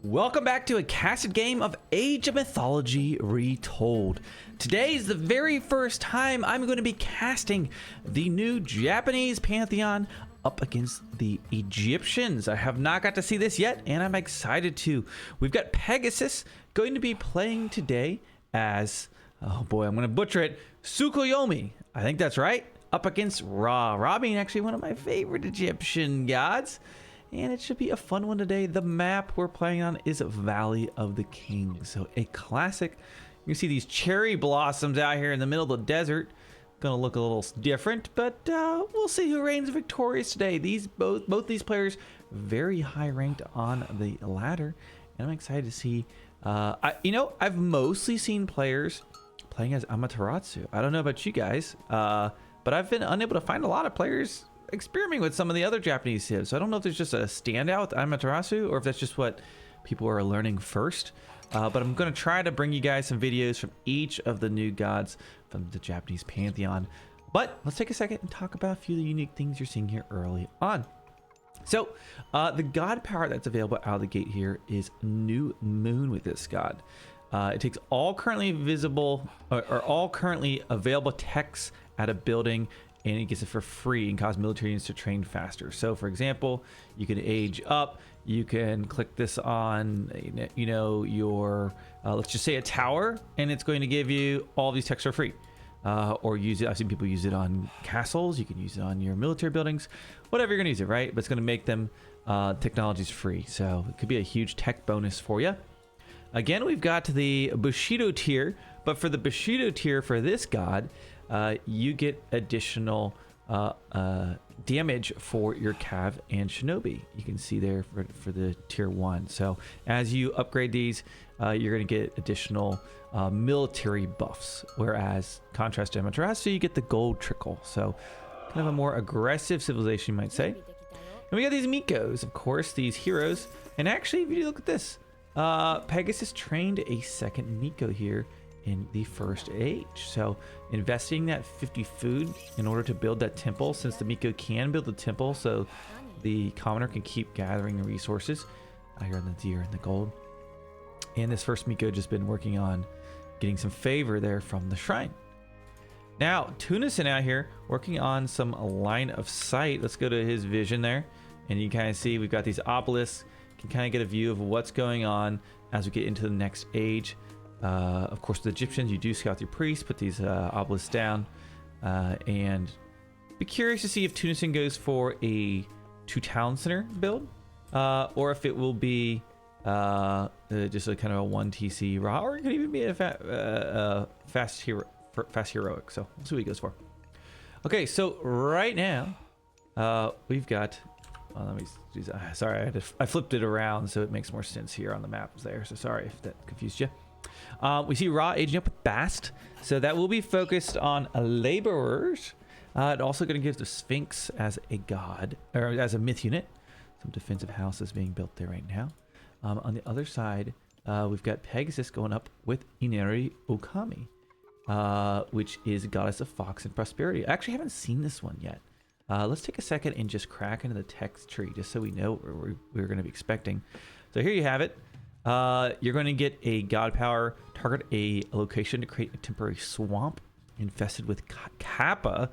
Welcome back to a casted game of Age of Mythology Retold. Today is the very first time I'm going to be casting the new Japanese pantheon up against the Egyptians. I have not got to see this yet, and I'm excited to. We've got Pegasus going to be playing today as, oh boy, I'm going to butcher it, Tsukuyomi. I think that's right. Up against Ra. Ra being actually one of my favorite Egyptian gods. And it should be a fun one today. The map we're playing on is Valley of the Kings. So a classic. You can see these cherry blossoms out here in the middle of the desert. Gonna look a little different, but we'll see who reigns victorious today. Both these players very high ranked on the ladder. And I'm excited to see. I've mostly seen players playing as Amaterasu. I don't know about you guys, but I've been unable to find a lot of players experimenting with some of the other Japanese civs. So I don't know if there's just a standout with Amaterasu or if that's just what people are learning first. But I'm going to try to bring you guys some videos from each of the new gods from the Japanese pantheon. But let's take a second and talk about a few of the unique things you're seeing here early on. So the god power that's available out of the gate here is New Moon with this god. It takes all currently visible or all currently available techs at a building, and it gets it for free and cause military units to train faster. So for example, you can age up, you can click this on, your, let's just say a tower, and it's going to give you all these techs for free. Or use it, I've seen people use it on castles, you can use it on your military buildings, whatever you're gonna use it, right? But it's gonna make them technologies free. So it could be a huge tech bonus for you. Again, we've got the Bushido tier, but for the Bushido tier for this god, you get additional damage for your Cav and Shinobi. You can see there for the tier 1. So as you upgrade these, you're going to get additional military buffs, whereas contrast to Amaterasu, you get the gold trickle. So kind of a more aggressive civilization, you might say. And we got these Mikos, of course, these heroes. And actually, if you look at this, Pegasus trained a second Miko here in the first age. So investing that 50 food in order to build that temple, since the Miko can build the temple, so the commoner can keep gathering the resources here on the deer and the gold. And this first Miko just been working on getting some favor there from the shrine. Now Tunison out here working on some line of sight. Let's go to his vision there, and you kind of see we've got these obelisks. You can kind of get a view of what's going on as we get into the next age. Of course, the Egyptians, you do scout your priests, put these obelisks down, and be curious to see if Tunison goes for a 2 town center build, or if it will be just a kind of a 1 TC raw, or it could even be a fast heroic. So we'll see what he goes for. Okay, so right now we've got. Sorry, I flipped it around so it makes more sense here on the map there. So sorry if that confused you. We see Ra aging up with Bast, so that will be focused on laborers. It also going to give the Sphinx as a god, or as a myth unit. Some defensive houses being built there right now. On the other side, we've got Pegasus going up with Inari Okami, which is goddess of fox and prosperity. I actually haven't seen this one yet. Let's take a second and just crack into the text tree just so we know what we're going to be expecting. So here you have it. You're going to get a god power, target a location to create a temporary swamp infested with kappa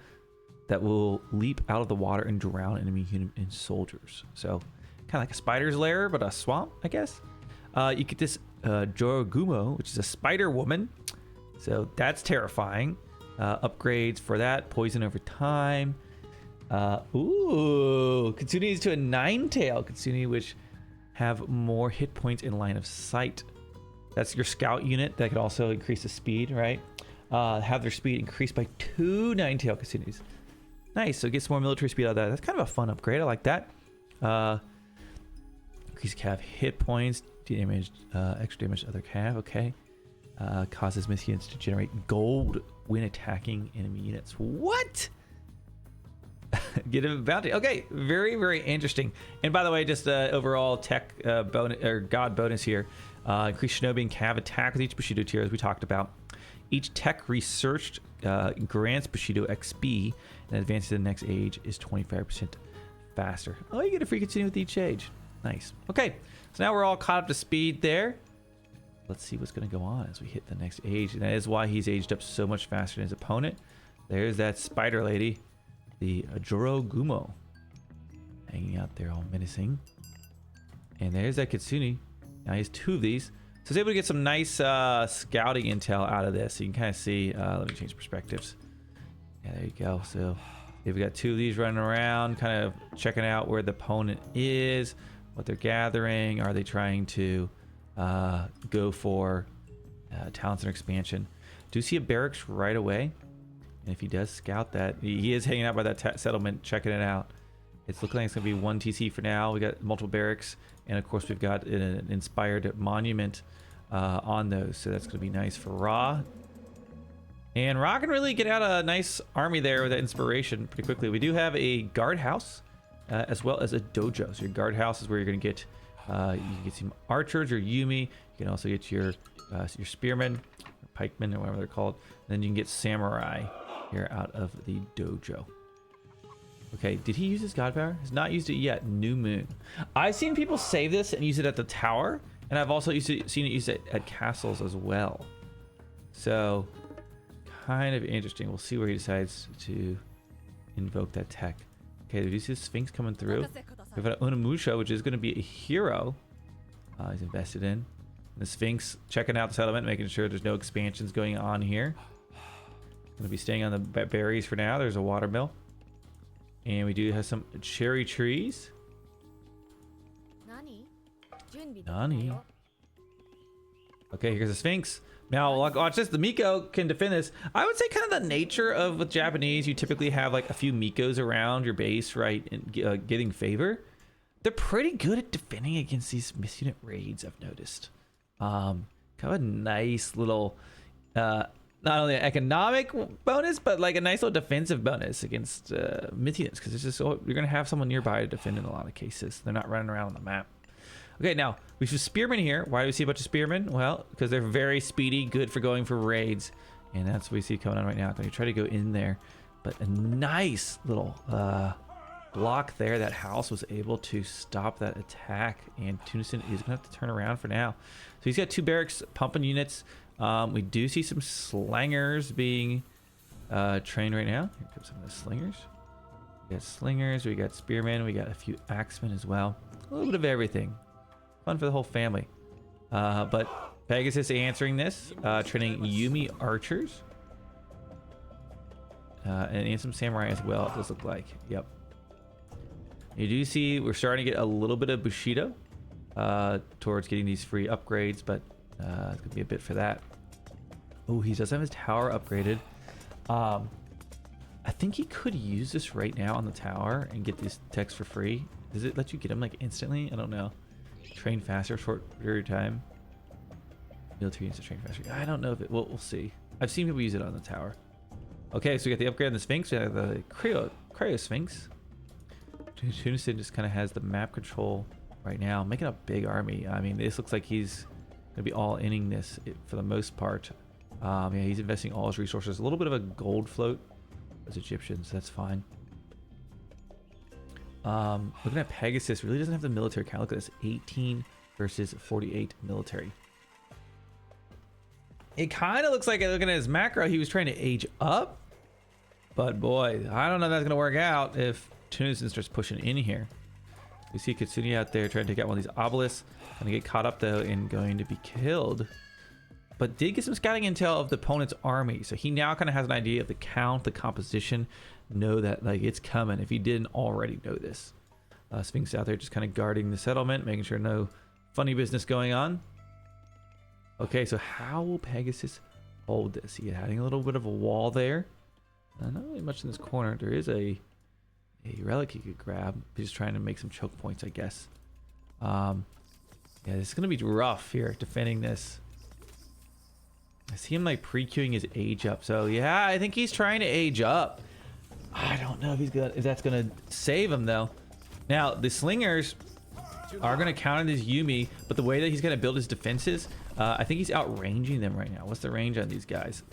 that will leap out of the water and drown enemy human and soldiers. So kind of like a spider's lair, but a swamp, I guess. You get this Jorogumo, which is a spider woman. So that's terrifying. Upgrades for that, poison over time. Kitsune to a 9-tail Kitsune, which have more hit points in line of sight. That's your scout unit that could also increase the speed, right? Have their speed increased by 2 9-tail Kitsunes. Nice, so get some more military speed out of that. That's kind of a fun upgrade, I like that. Increase Cav hit points, damage, extra damage to other Cav, okay. Causes myth units to generate gold when attacking enemy units. What? Get a bounty. Okay, very, very interesting. And by the way, just overall tech bonus or god bonus here. Increase Shinobi and Cav attack with each Bushido tier, as we talked about. Each tech researched grants Bushido XP, and advances to the next age is 25% faster. Oh, you get a free continue with each age. Nice. Okay, so now we're all caught up to speed there. Let's see what's going to go on as we hit the next age. And that is why he's aged up so much faster than his opponent. There's that spider lady, the Ajuro Gumo, hanging out there all menacing. And there's that Kitsune. Now he has 2 of these. So he's able to get some nice scouting intel out of this. So you can kind of see, let me change perspectives. Yeah, there you go. So we've got 2 of these running around, kind of checking out where the opponent is, what they're gathering. Are they trying to go for talent center expansion? Do see a barracks right away. And if he does scout that, he is hanging out by that settlement, checking it out. It's looking like it's going to be 1 TC for now. We got multiple barracks. And of course, we've got an inspired monument on those. So that's going to be nice for Ra. And Ra can really get out a nice army there with that inspiration pretty quickly. We do have a guardhouse as well as a dojo. So your guardhouse is where you're going to get you can get some archers or Yumi. You can also get your spearmen, or pikemen, or whatever they're called. And then you can get samurai here out of the dojo. Okay, did he use his god power? He's not used it yet. New moon. I've seen people save this and use it at the tower, and I've also seen it used at castles as well. So kind of interesting. We'll see where he decides to invoke that tech. Okay, do you see the Sphinx coming through? We've got Unamusha, which is going to be a hero he's invested in. And the Sphinx checking out the settlement, making sure there's no expansions going on here. Going to be staying on the berries for now. There's a watermill. And we do have some cherry trees. Nani. Okay, here's the Sphinx. Now, watch this. The Miko can defend this. I would say kind of the nature of with Japanese, you typically have like a few Mikos around your base, right? And getting favor. They're pretty good at defending against these misunit raids, I've noticed. Kind of a nice little... not only an economic bonus, but like a nice little defensive bonus against myth units, because it's just you're going to have someone nearby to defend in a lot of cases. They're not running around on the map. Okay, now we have spearmen here. Why do we see a bunch of spearmen? Well, because they're very speedy, good for going for raids, and that's what we see coming on right now. Going to try to go in there, but a nice little block there. That house was able to stop that attack, and Tunison is going to have to turn around for now. So he's got 2 barracks pumping units. We do see some slingers being trained right now. Here comes some of the slingers. We got slingers, we got spearmen, we got a few axemen as well. A little bit of everything. Fun for the whole family. But Pegasus answering this, training Yumi archers. And some samurai as well, it does look like. Yep. You do see we're starting to get a little bit of Bushido towards getting these free upgrades, but it's gonna be a bit for that. Oh, he does have his tower upgraded. I think he could use this right now on the tower and get these techs for free. Does it let you get them like instantly? I don't know. Train faster, short period of time. Military needs to train faster. I don't know if it. We'll see. I've seen people use it on the tower. Okay, so we got the upgrade on the Sphinx. We have the Cryo Sphinx. Tunison just kind of has the map control right now, making a big army. I mean, this looks like he's gonna be all inning this for the most part. Yeah, he's investing all his resources. A little bit of a gold float as Egyptians. That's fine. Looking at Pegasus, really doesn't have the military count. Look at this, 18 versus 48 military. It kind of looks like, looking at his macro, he was trying to age up. But boy, I don't know if that's going to work out if Tunison starts pushing in here. We see Kitsune out there trying to take out one of these obelisks. Going to get caught up though and going to be killed. But did get some scouting intel of the opponent's army. So he now kind of has an idea of the count, the composition. Know that like it's coming if he didn't already know this. Sphinx out there just kind of guarding the settlement, making sure no funny business going on. Okay, so how will Pegasus hold this? He adding a little bit of a wall there. Not really much in this corner. There is a relic he could grab. He's just trying to make some choke points, I guess. Yeah, it's gonna be rough here defending this. I see him like pre-queuing his age up. So yeah, I think he's trying to age up. I don't know if that's gonna save him though. Now the slingers are gonna counter this Yumi, but the way that he's gonna build his defenses, I think he's outranging them right now. What's the range on these guys?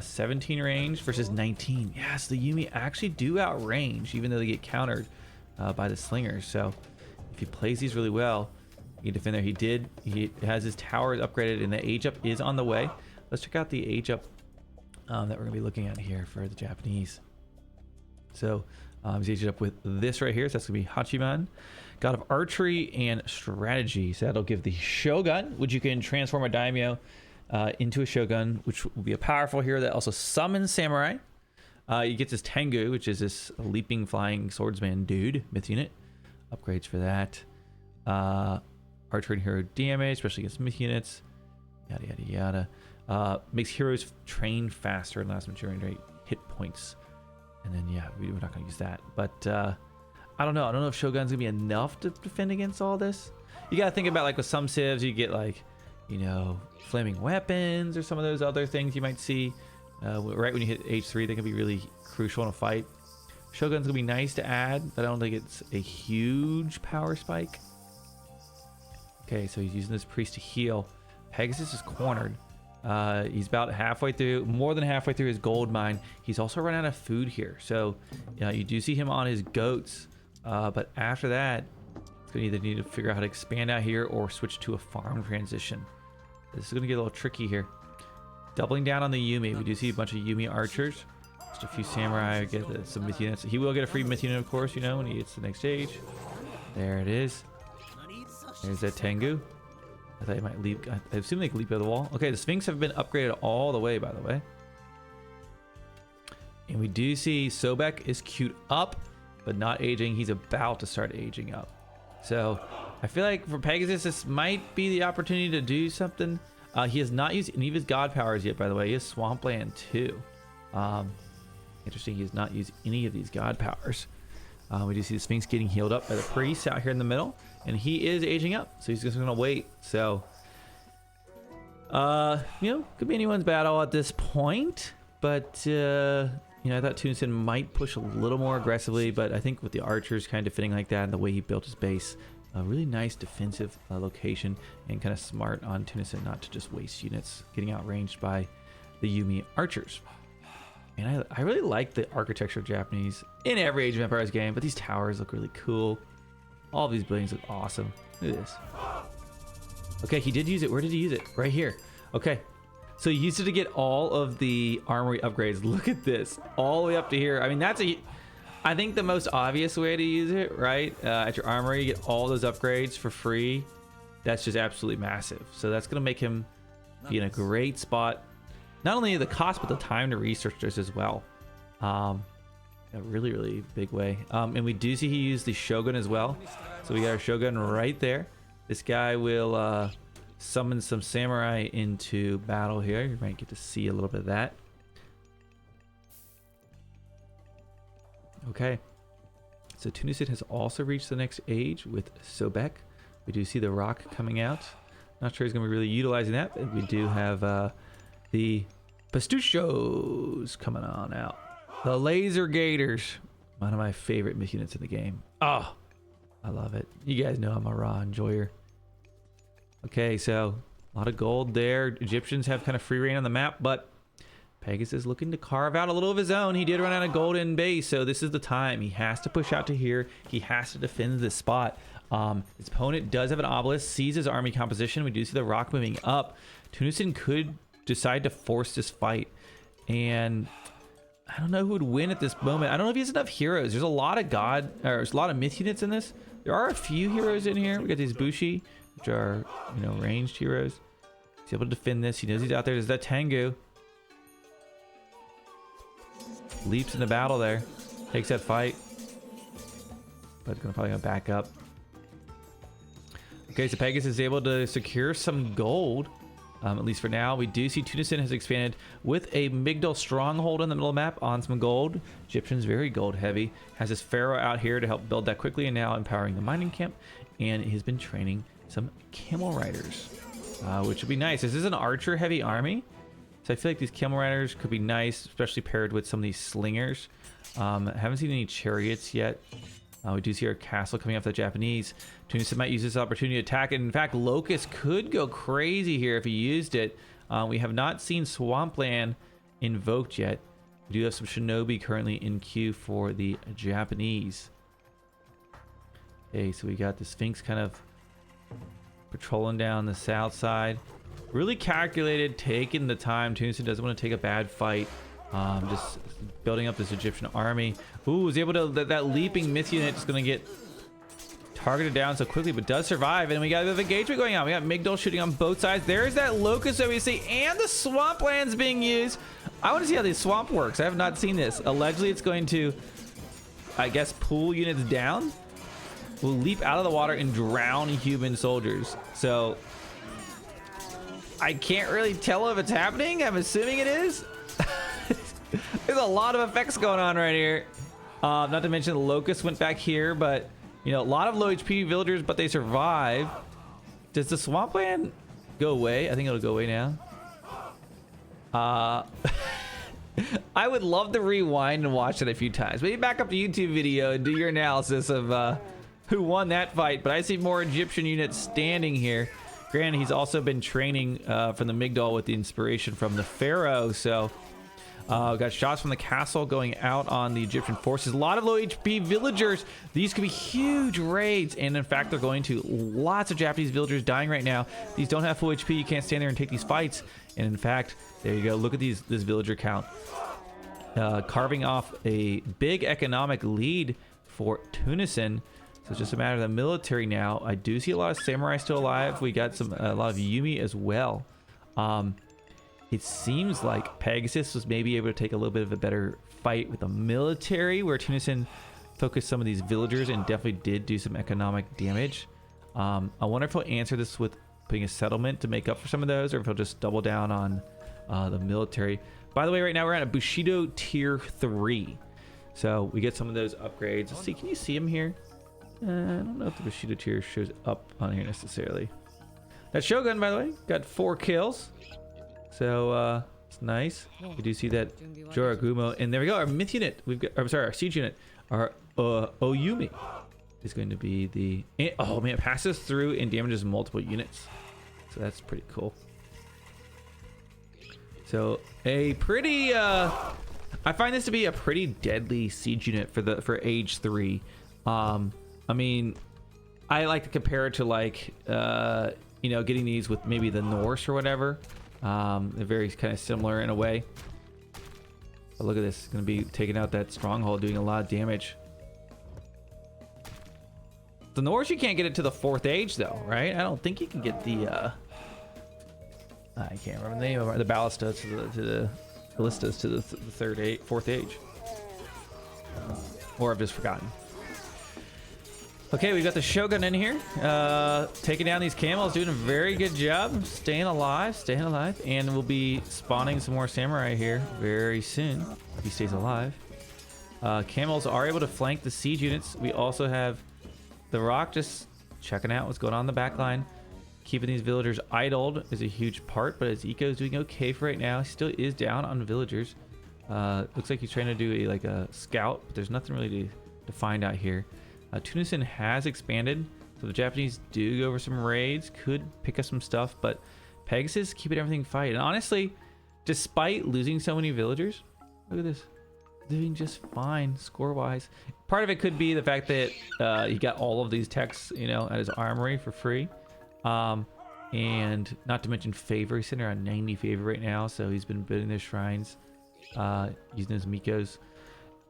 17 range versus 19. Yes, the Yumi actually do outrange, even though they get countered by the slingers. So if he plays these really well, he can defend there. He has his towers upgraded, and the age up is on the way. Let's check out the age up that we're gonna be looking at here for the Japanese. So he's aged up with this right here. So that's gonna be Hachiman, God of Archery and Strategy. So that'll give the Shogun, which you can transform a daimyo into a Shogun, which will be a powerful hero that also summons Samurai. He gets his Tengu, which is this leaping, flying swordsman dude, myth unit. Upgrades for that. Archer and hero damage, especially against myth units. Yada, yada, yada. Makes heroes train faster and lasts maturing rate hit points. And then, yeah, we're not going to use that. But I don't know. I don't know if Shogun's going to be enough to defend against all this. You got to think about, like, with some civs, you get, like, you know, flaming weapons or some of those other things you might see. Right when you hit H3, they can be really crucial in a fight. Shogun's gonna be nice to add, but I don't think it's a huge power spike. Okay, so he's using this priest to heal. Pegasus is cornered. He's about halfway through, more than halfway through his gold mine. He's also run out of food here, so you do see him on his goats. But after that, it's gonna either need to figure out how to expand out here or switch to a farm transition. This is gonna get a little tricky here. Doubling down on the Yumi. We do see a bunch of Yumi archers. Just a few samurai. Get some myth units. He will get a free myth unit, of course, you know, when he gets to the next stage. There it is. There's that Tengu. I thought he might leap. I assume they can leap over the wall. Okay, the Sphinx have been upgraded all the way, by the way. And we do see Sobek is queued up, but not aging. He's about to start aging up. So I feel like for Pegasus, this might be the opportunity to do something. He has not used any of his god powers yet, by the way. He has Swampland too. Interesting, he has not used any of these god powers. We do see the Sphinx getting healed up by the priest out here in the middle, and he is aging up, so he's just gonna wait. So, you know, could be anyone's battle at this point, but you know, I thought Tunison might push a little more aggressively, but I think with the archers kind of fitting like that and the way he built his base, a really nice defensive location, and kind of smart on Tunison not to just waste units getting outranged by the Yumi archers. And I really like the architecture of Japanese in every Age of Empires game, but these towers look really cool. All of these buildings look awesome. Look at this. Okay, he did use it. Where did he use it? Right here. Okay, so he used it to get all of the armory upgrades. Look at this, all the way up to here. I mean, that's I think the most obvious way to use it, right? At your armory, you get all those upgrades for free. That's just absolutely massive. So that's going to make him be in a great spot. Not only the cost, but the time to research this as well. A really, really big way. And we do see he used the Shogun as well. So we got our Shogun right there. This guy will summon some samurai into battle here. You might get to see a little bit of that. Okay, so Tunisia has also reached the next age with Sobek. We do see the rock coming out. Not sure he's going to be really utilizing that, but we do have the Pastuchos coming on out. The Laser Gators, one of my favorite myth units in the game. Oh, I love it. You guys know I'm a raw enjoyer. Okay, so a lot of gold there. Egyptians have kind of free reign on the map, but Pegasus is looking to carve out a little of his own. He did run out of gold in base, so this is the time. He has to push out to here. He has to defend this spot. His opponent does have an obelisk, sees his army composition. We do see the rock moving up. Tunison could decide to force this fight, and I don't know who would win at this moment. I don't know if he has enough heroes. There's a lot of there's a lot of myth units in this. There are a few heroes in here. We got these Bushi, which are, you know, ranged heroes. He's able to defend this. He knows he's out there. There's that Tengu. Leaps into battle there, takes that fight, but it's probably gonna back up. Okay, so Pegasus is able to secure some gold, at least for now. We do see Tunison has expanded with a Migdal stronghold in the middle of the map on some gold. Egyptian's very gold heavy. Has his pharaoh out here to help build that quickly, and now empowering the mining camp. And he's been training some camel riders, which would be nice. This is an archer heavy army. So I feel like these camel riders could be nice, especially paired with some of these slingers. Haven't seen any chariots yet. We do see our castle coming off the Japanese. Tunisia might use this opportunity to attack it. In fact, Locust could go crazy here if he used it. We have not seen Swampland invoked yet. We do have some Shinobi currently in queue for the Japanese. Okay, so we got the Sphinx kind of patrolling down the south side. Really calculated, taking the time. Tunison doesn't want to take a bad fight. Just building up this Egyptian army. Ooh, was able to, that leaping myth unit is going to get targeted down so quickly, but does survive. And we got a bit of engagement going on. We got Migdal shooting on both sides. There's that locust that we see, and the swamplands being used. I want to see how this swamp works. I have not seen this. Allegedly, it's going to, I guess, pull units down. Will leap out of the water and drown human soldiers. So I can't really tell if it's happening. I'm assuming it is. There's a lot of effects going on right here. Not to mention the locust went back here, but you know, a lot of low HP villagers, but they survive. Does the swampland go away? I think it'll go away now. I would love to rewind and watch it a few times. Maybe back up the YouTube video and do your analysis of who won that fight. But I see more Egyptian units standing here. Granted, he's also been training from the Migdal with the inspiration from the Pharaoh. So got shots from the castle going out on the Egyptian forces. A lot of low HP villagers. These could be huge raids. And in fact, they're going to. Lots of Japanese villagers dying right now. These don't have full HP. You can't stand there and take these fights. And in fact, there you go. Look at this villager count. Carving off a big economic lead for Tunisia. So it's just a matter of the military now. I do see a lot of samurai still alive. We got a lot of Yumi as well. It seems like Pegasus was maybe able to take a little bit of a better fight with the military, where Tunisia focused some of these villagers and definitely did do some economic damage. I wonder if he'll answer this with putting a settlement to make up for some of those, or if he'll just double down on the military. By the way, right now we're at a Bushido tier 3. So we get some of those upgrades. Let's see, can you see him here? I don't know if the Bushido tier shows up on here necessarily. That Shogun, by the way, got 4 kills. So it's nice. We do see that Joragumo. And there we go, our myth unit. We've got, I'm sorry, our siege unit. Our Oyumi is going to be the... Oh man, it passes through and damages multiple units. So that's pretty cool. So a pretty... I find this to be a pretty deadly siege unit for age 3. I mean, I like to compare it to like, you know, getting these with maybe the Norse or whatever. They're very kind of similar in a way. But look at this. It's going to be taking out that stronghold, doing a lot of damage. The Norse, you can't get it to the 4th age though, right? I don't think you can get the... I can't remember the name of it. The ballistas to the ballistas to the 4th age. Or I've just forgotten. Okay, we've got the Shogun in here, taking down these camels, doing a very good job, staying alive, and we'll be spawning some more samurai here very soon, if he stays alive. Camels are able to flank the siege units. We also have the Rock just checking out what's going on in the back line. Keeping these villagers idled is a huge part, but his eco is doing okay for right now. He still is down on villagers. Looks like he's trying to do a scout, but there's nothing really to find out here. Tunisia has expanded, so the Japanese do go over some raids, could pick up some stuff, but Pegasus keeping everything fight. And honestly, despite losing so many villagers, look at this, doing just fine score-wise. Part of it could be the fact that he got all of these techs, you know, at his armory for free. And not to mention favor. He's sitting around 90 favor right now, so he's been building their shrines, using his Mikos.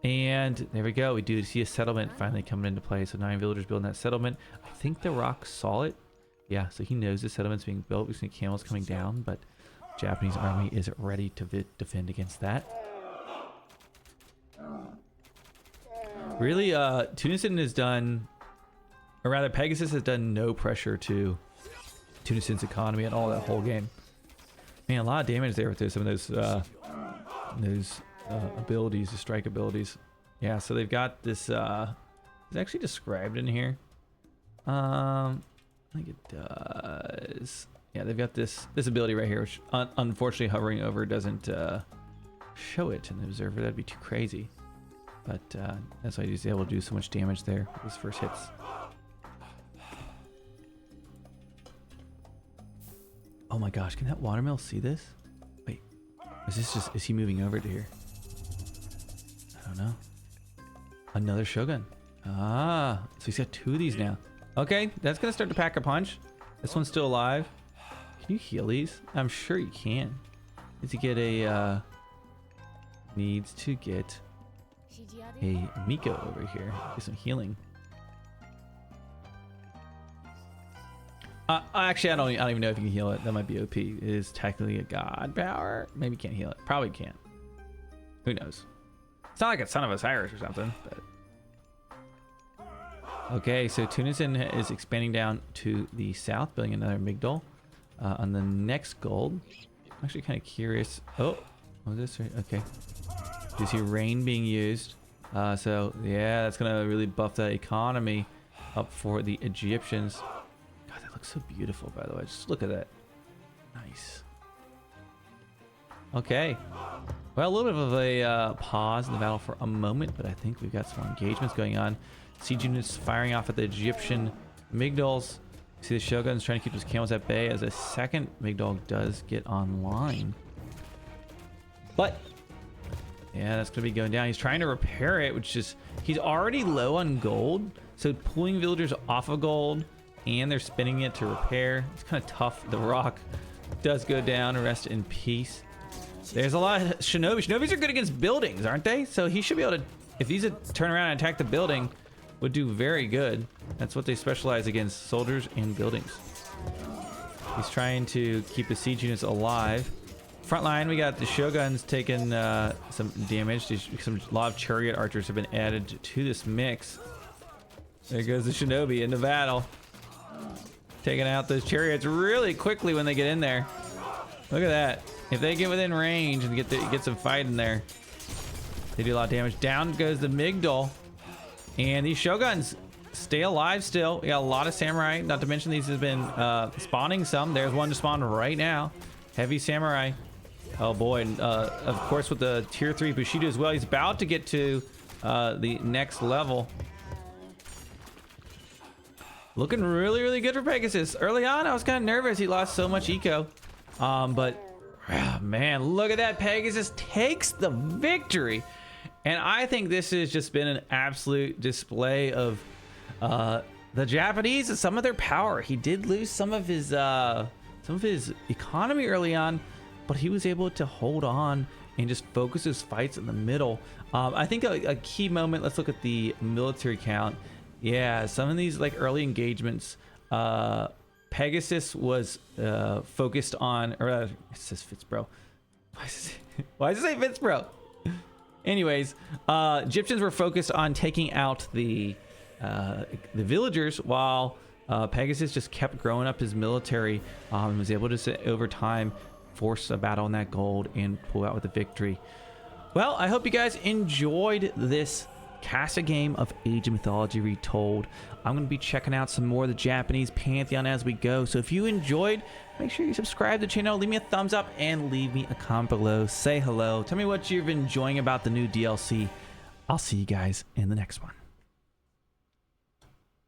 And there we go. We do see a settlement finally coming into play. So 9 villagers building that settlement. I think the Rock saw it. Yeah, so he knows the settlement's being built. We see camels coming down, but Japanese army is ready to defend against that. Really, Tunisia has done, or rather Pegasus has done no pressure to Tunisia's economy at all that whole game. Man, a lot of damage there with some of those abilities, the strike abilities. Yeah, so they've got this, it's actually described in here. I think it does. Yeah, they've got this ability right here, which unfortunately hovering over doesn't show it in the observer. That'd be too crazy. But that's why he's able to do so much damage there with his first hits. Oh my gosh, can that watermill see this? Wait, is he moving over to here? I don't know. Another Shogun. Ah, so he's got 2 of these now. Okay, that's gonna start to pack a punch. This one's still alive. Can you heal these? I'm sure you can. Needs to get a Miko over here. Get some healing. Actually, I don't even know if you can heal it. That might be OP. It is technically a god power. Maybe you can't heal it. Probably can't. Who knows? It's not like a Son of Osiris or something. But... Okay, so Tunison is expanding down to the south, building another Migdol on the next gold. I'm actually kind of curious. Oh, what is this? Okay. You see rain being used. So, yeah, that's going to really buff that economy up for the Egyptians. God, that looks so beautiful, by the way. Just look at that. Nice. Okay. Well, a little bit of a pause in the battle for a moment, but I think we've got some more engagements going on. Siege units firing off at the Egyptian Migdols. See the Shogun's trying to keep his camels at bay as a second Migdol does get online. But, yeah, that's going to be going down. He's trying to repair it, which is... He's already low on gold, so pulling villagers off of gold, and they're spinning it to repair. It's kind of tough. The rock does go down. Rest in peace. There's a lot of shinobi. Shinobis are good against buildings, aren't they? So he should be able to... If he's a turn around and attack the building... would do very good. That's what they specialize against, soldiers and buildings. He's trying to keep the siege units alive. Front line, we got the Shoguns taking some damage. A lot of chariot archers have been added to this mix. There goes the Shinobi into battle. Taking out those chariots really quickly when they get in there. Look at that. If they get within range and get some fight in there, they do a lot of damage. Down goes the Migdol. And these Shoguns stay alive still. We got a lot of samurai. Not to mention these have been spawning some. There's one to spawn right now. Heavy samurai. Oh boy. And, of course with the tier 3 Bushido as well. He's about to get to the next level. Looking really, really good for Pegasus. Early on, I was kind of nervous. He lost so much eco. But, man, look at that. Pegasus takes the victory. And I think this has just been an absolute display of the Japanese and some of their power. He did lose some of his economy early on, but he was able to hold on and just focus his fights in the middle. I think a key moment, let's look at the military count. Yeah, some of these like early engagements, Pegasus was focused on, or it says FitzBro. Why does it say FitzBro? Anyways, Egyptians were focused on taking out the villagers, while Pegasus just kept growing up his military and was able to, over time, force a battle on that gold and pull out with a victory. Well, I hope you guys enjoyed this cast a game of Age of Mythology Retold. I'm going to be checking out some more of the Japanese Pantheon as we go. So if you enjoyed, make sure you subscribe to the channel, leave me a thumbs up, and leave me a comment below. Say hello. Tell me what you've been enjoying about the new DLC. I'll see you guys in the next one.